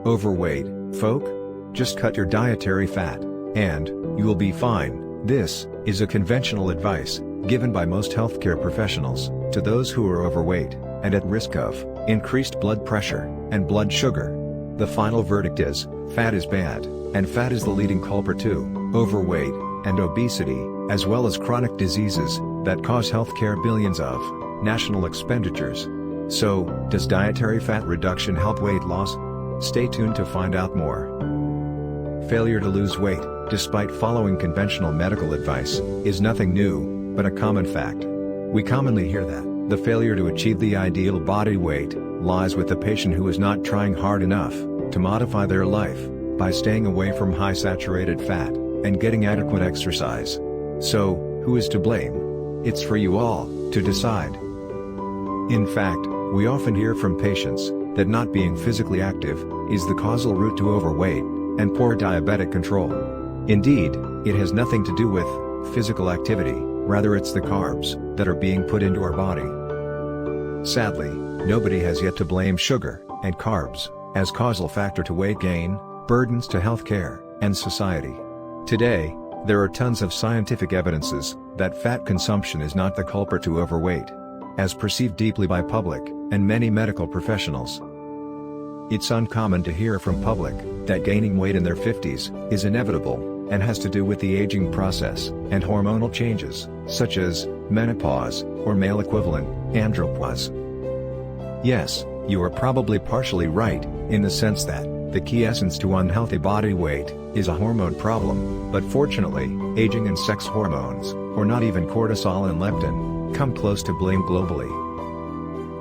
Overweight, folk? Just cut your dietary fat, and you will be fine. This is a conventional advice given by most healthcare professionals to those who are overweight and at risk of increased blood pressure and blood sugar. The final verdict is, fat is bad, and fat is the leading culprit to overweight and obesity, as well as chronic diseases that cause healthcare billions of national expenditures. So, does dietary fat reduction help weight loss? Stay tuned to find out more. Failure to lose weight, despite following conventional medical advice, is nothing new, but a common fact. We commonly hear that the failure to achieve the ideal body weight lies with the patient who is not trying hard enough to modify their life by staying away from high saturated fat and getting adequate exercise. So, who is to blame? It's for you all to decide. In fact, we often hear from patients that not being physically active is the causal root to overweight and poor diabetic control. Indeed, it has nothing to do with physical activity, rather it's the carbs that are being put into our body. Sadly, nobody has yet to blame sugar and carbs as causal factor to weight gain, burdens to healthcare and society. Today, there are tons of scientific evidences that fat consumption is not the culprit to overweight, as perceived deeply by public and many medical professionals. It's uncommon to hear from public that gaining weight in their 50s is inevitable and has to do with the aging process and hormonal changes, such as menopause or male equivalent, andropause. Yes, you are probably partially right, in the sense that the key essence to unhealthy body weight is a hormone problem, but fortunately, aging and sex hormones, or not even cortisol and leptin, come close to blame globally.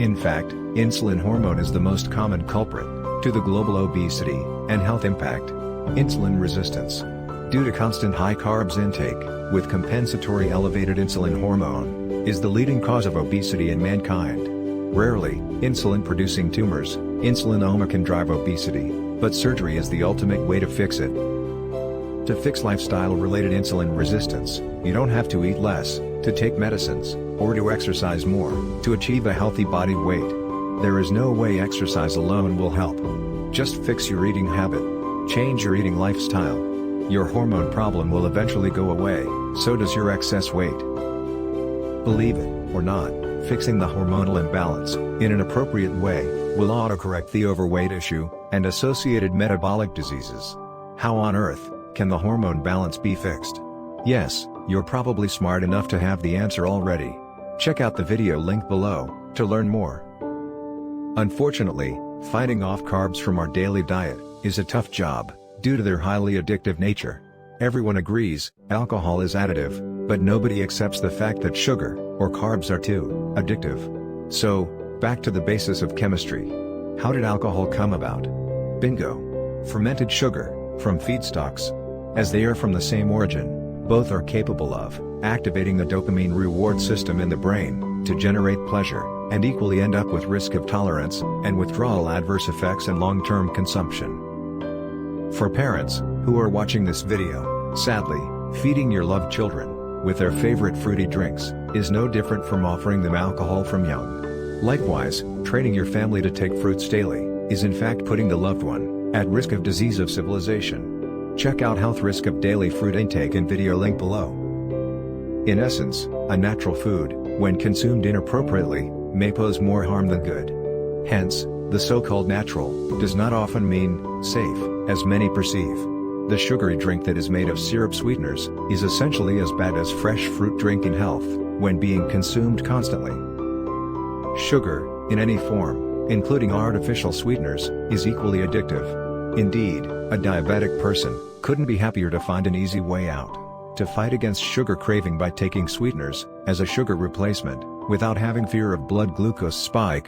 In fact, insulin hormone is the most common culprit to the global obesity and health impact. Insulin resistance, due to constant high carbs intake, with compensatory elevated insulin hormone, is the leading cause of obesity in mankind. Rarely, insulin-producing tumors, insulinoma can drive obesity, but surgery is the ultimate way to fix it. To fix lifestyle-related insulin resistance, you don't have to eat less, to take medicines, or to exercise more, to achieve a healthy body weight. There is no way exercise alone will help. Just fix your eating habit. Change your eating lifestyle. Your hormone problem will eventually go away, so does your excess weight. Believe it or not, fixing the hormonal imbalance, in an appropriate way, will autocorrect the overweight issue, and associated metabolic diseases. How on earth can the hormone balance be fixed? Yes, you're probably smart enough to have the answer already. Check out the video link below to learn more. Unfortunately, fighting off carbs from our daily diet is a tough job, due to their highly addictive nature. Everyone agrees, alcohol is additive, but nobody accepts the fact that sugar, or carbs are too addictive. So, back to the basis of chemistry. How did alcohol come about? Bingo! Fermented sugar, from feedstocks. As they are from the same origin, both are capable of activating the dopamine reward system in the brain to generate pleasure, and equally end up with risk of tolerance and withdrawal adverse effects and long-term consumption. For parents who are watching this video, sadly, feeding your loved children with their favorite fruity drinks is no different from offering them alcohol from young. Likewise, training your family to take fruits daily is in fact putting the loved one at risk of disease of civilization. Check out health risk of daily fruit intake in video link below. In essence, a natural food, when consumed inappropriately, may pose more harm than good. Hence, the so-called natural does not often mean safe, as many perceive. The sugary drink that is made of syrup sweeteners is essentially as bad as fresh fruit drink in health, when being consumed constantly. Sugar, in any form, including artificial sweeteners, is equally addictive. Indeed, a diabetic person couldn't be happier to find an easy way out to fight against sugar craving by taking sweeteners as a sugar replacement, without having fear of blood glucose spike.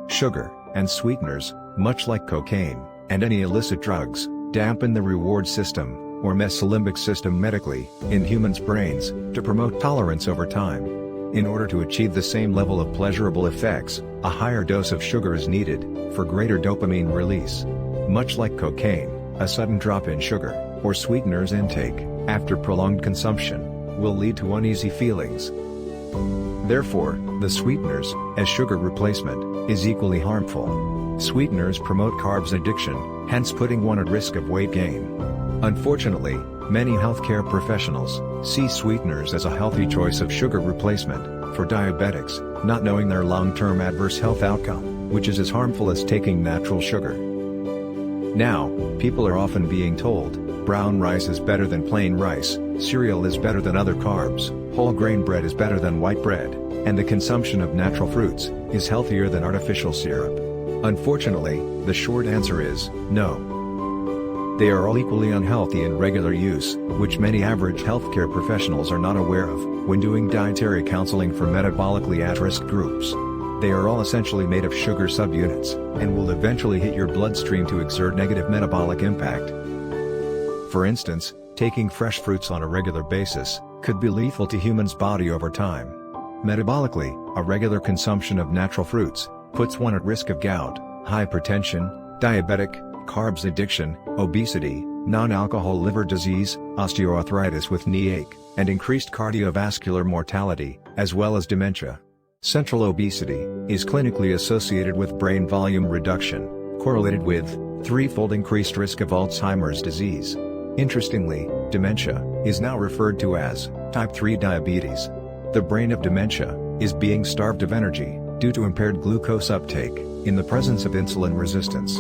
Sugar and sweeteners, much like cocaine and any illicit drugs, dampen the reward system, or mesolimbic system medically, in humans' brains, to promote tolerance over time. In order to achieve the same level of pleasurable effects, a higher dose of sugar is needed, for greater dopamine release. Much like cocaine, a sudden drop in sugar, or sweeteners intake, after prolonged consumption, will lead to uneasy feelings. Therefore, the sweeteners, as sugar replacement, is equally harmful. Sweeteners promote carbs addiction, hence putting one at risk of weight gain. Unfortunately, many healthcare professionals see sweeteners as a healthy choice of sugar replacement for diabetics, not knowing their long-term adverse health outcome, which is as harmful as taking natural sugar. Now, people are often being told, brown rice is better than plain rice, cereal is better than other carbs, whole grain bread is better than white bread, and the consumption of natural fruits is healthier than artificial syrup. Unfortunately, the short answer is no. They are all equally unhealthy in regular use, which many average healthcare professionals are not aware of when doing dietary counseling for metabolically at-risk groups. They are all essentially made of sugar subunits, and will eventually hit your bloodstream to exert negative metabolic impact. For instance, taking fresh fruits on a regular basis could be lethal to humans' body over time. Metabolically, a regular consumption of natural fruits puts one at risk of gout, hypertension, diabetic, carbs addiction, obesity, non-alcohol liver disease, osteoarthritis with knee ache, and increased cardiovascular mortality, as well as dementia. Central obesity is clinically associated with brain volume reduction, correlated with threefold increased risk of Alzheimer's disease. Interestingly, dementia is now referred to as type 3 diabetes. The brain of dementia is being starved of energy due to impaired glucose uptake in the presence of insulin resistance.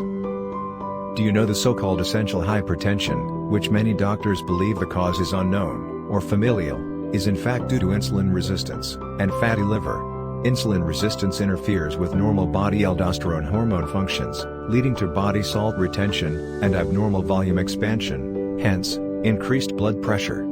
Do you know the so-called essential hypertension, which many doctors believe the cause is unknown or familial, is in fact due to insulin resistance and fatty liver? Insulin resistance interferes with normal body aldosterone hormone functions, leading to body salt retention and abnormal volume expansion, hence, increased blood pressure.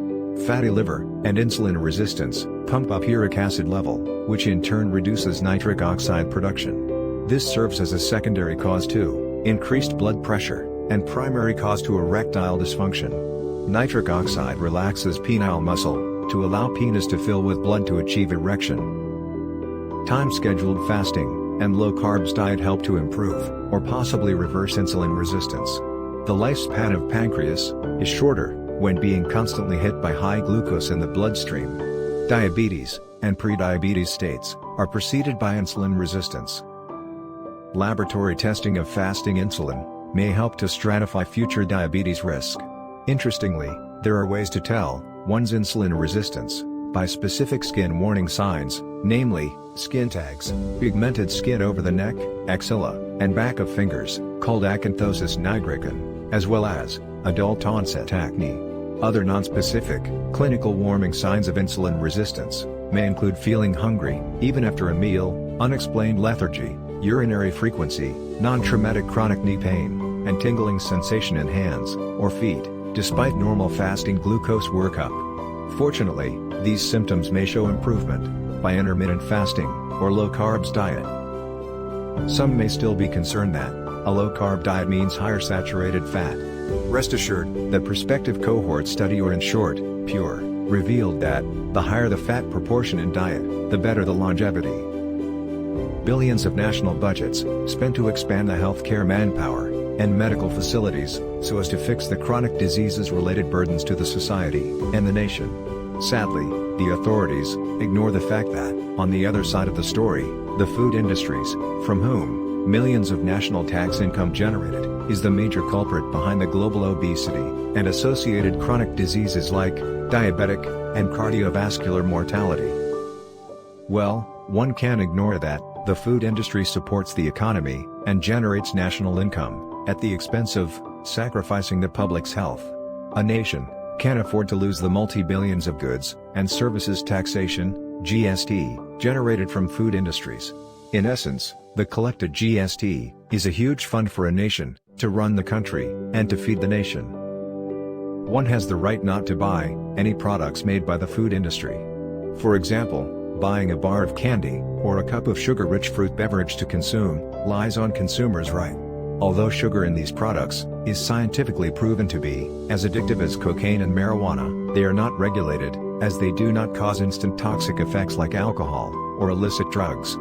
Fatty liver and insulin resistance pump up uric acid level, which in turn reduces nitric oxide production. This serves as a secondary cause to increased blood pressure, and primary cause to erectile dysfunction. Nitric oxide relaxes penile muscle to allow penis to fill with blood to achieve erection. Time-scheduled fasting and low-carbs diet help to improve or possibly reverse insulin resistance. The lifespan of pancreas is shorter when being constantly hit by high glucose in the bloodstream. Diabetes and prediabetes states are preceded by insulin resistance. Laboratory testing of fasting insulin may help to stratify future diabetes risk. Interestingly, there are ways to tell one's insulin resistance by specific skin warning signs, namely, skin tags, pigmented skin over the neck, axilla, and back of fingers, called acanthosis nigricans, as well as adult onset acne. Other nonspecific, clinical warning signs of insulin resistance may include feeling hungry, even after a meal, unexplained lethargy, urinary frequency, non-traumatic chronic knee pain, and tingling sensation in hands or feet, despite normal fasting glucose workup. Fortunately, these symptoms may show improvement by intermittent fasting or low-carbs diet. Some may still be concerned that a low-carb diet means higher saturated fat. Rest assured, the prospective cohort study, or in short, PURE, revealed that the higher the fat proportion in diet, the better the longevity. Billions of national budgets spent to expand the healthcare manpower and medical facilities so as to fix the chronic diseases-related burdens to the society and the nation. Sadly, the authorities ignore the fact that, on the other side of the story, the food industries, from whom millions of national tax income generated, is the major culprit behind the global obesity and associated chronic diseases like diabetic and cardiovascular mortality. Well, one can't ignore that the food industry supports the economy and generates national income at the expense of sacrificing the public's health. A nation can't afford to lose the multi-billions of goods and services taxation, GST, generated from food industries. In essence, the collected GST is a huge fund for a nation to run the country and to feed the nation. One has the right not to buy any products made by the food industry. For example, buying a bar of candy or a cup of sugar-rich fruit beverage to consume lies on consumers' right. Although sugar in these products is scientifically proven to be as addictive as cocaine and marijuana, they are not regulated, as they do not cause instant toxic effects like alcohol or illicit drugs.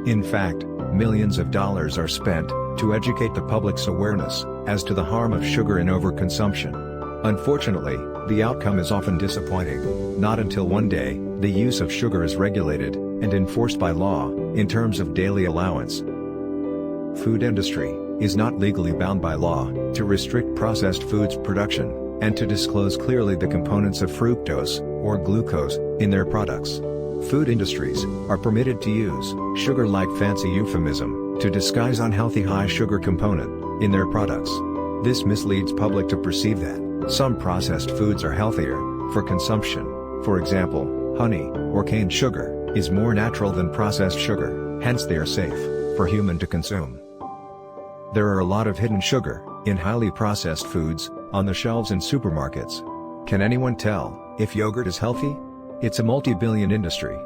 In fact, millions of dollars are spent to educate the public's awareness as to the harm of sugar in overconsumption. Unfortunately, the outcome is often disappointing. Not until one day, the use of sugar is regulated and enforced by law, in terms of daily allowance. Food industry is not legally bound by law to restrict processed foods production and to disclose clearly the components of fructose or glucose in their products. Food industries are permitted to use sugar like fancy euphemism to disguise unhealthy high sugar component in their products. This misleads public to perceive that some processed foods are healthier for consumption. For example, honey or cane sugar is more natural than processed sugar, hence they are safe for human to consume. There are a lot of hidden sugar in highly processed foods on the shelves in supermarkets. Can anyone tell if yogurt is healthy? It's a multi-billion industry.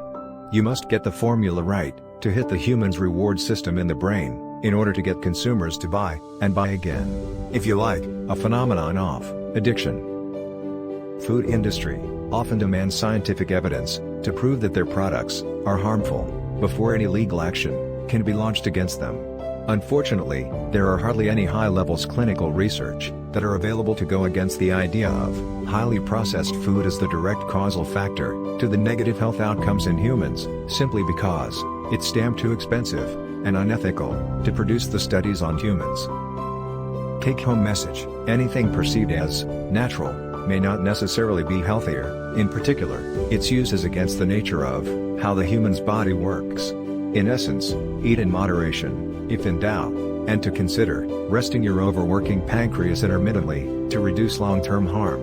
You must get the formula right to hit the human's reward system in the brain in order to get consumers to buy and buy again. If you like, a phenomenon of addiction. Food industry often demands scientific evidence to prove that their products are harmful before any legal action can be launched against them. Unfortunately, there are hardly any high-levels clinical research that are available to go against the idea of highly processed food as the direct causal factor to the negative health outcomes in humans, simply because it's damn too expensive and unethical to produce the studies on humans. Take-home message: anything perceived as natural may not necessarily be healthier. In particular, its use is against the nature of how the human's body works. In essence, eat in moderation, if in doubt, and to consider resting your overworking pancreas intermittently to reduce long-term harm.